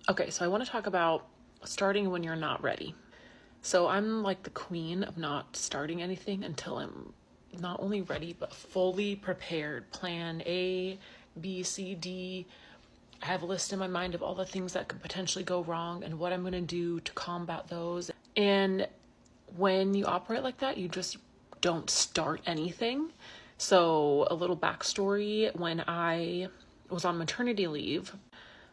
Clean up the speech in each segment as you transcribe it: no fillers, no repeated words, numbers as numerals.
Okay, so I want to talk about starting when you're not ready. So I'm like the queen of not starting anything until I'm not only ready, but fully prepared. Plan A, B, C, D. I have a list in my mind of all the things that could potentially go wrong and what I'm going to do to combat those. And when you operate like that, you just don't start anything. So, a little backstory: when I was on maternity leave,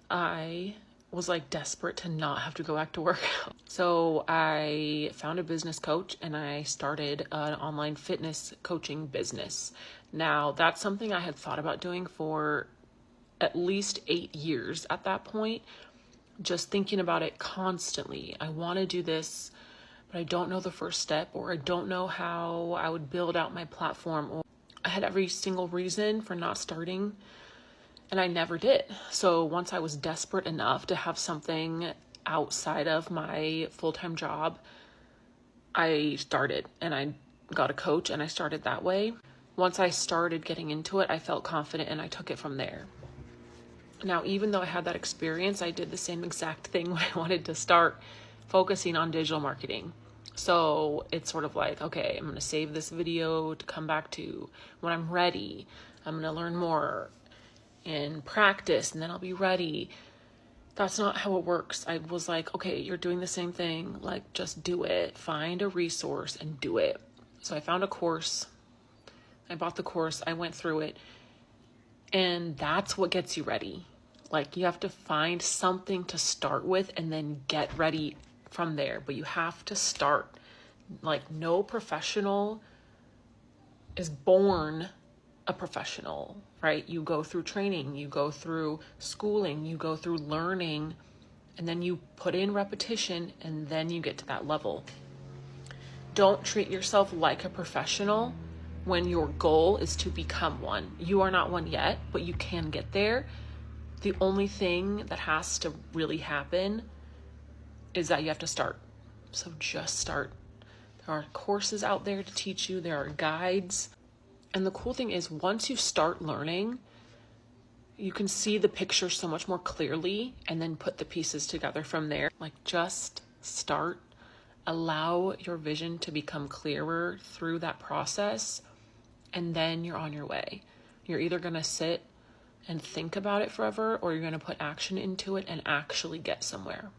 I was like desperate to not have to go back to work. So I found a business coach and I started an online fitness coaching business. Now, that's something I had thought about doing for at least 8 years at that point, just thinking about it constantly. I want to do this, but I don't know the first step, or I don't know how I would build out my platform. Or I had every single reason for not starting, and I never did. So once I was desperate enough to have something outside of my full-time job, I started and I got a coach and I started that way. Once I started getting into it, I felt confident and I took it from there. Now, even though I had that experience, I did the same exact thing when I wanted to start focusing on digital marketing. So it's sort of like, okay, I'm going to save this video to come back to when I'm ready. I'm going to learn more and practice, and then I'll be ready. That's not how it works. I was like, okay, you're doing the same thing. Like, just do it. Find a resource and do it. So I found a course. I bought the course. I went through it. And that's what gets you ready. Like, you have to find something to start with and then get ready from there. But you have to start. Like, no professional is born a professional, right? You go through training, you go through schooling, you go through learning, and then you put in repetition, and then you get to that level. Don't treat yourself like a professional when your goal is to become one. You are not one yet, but you can get there. The only thing that has to really happen is that you have to start. So just start. There are courses out there to teach you. There are guides. And the cool thing is, once you start learning, you can see the picture so much more clearly and then put the pieces together from there. Like, just start. Allow your vision to become clearer through that process, and then you're on your way. You're either going to sit and think about it forever, or you're going to put action into it and actually get somewhere.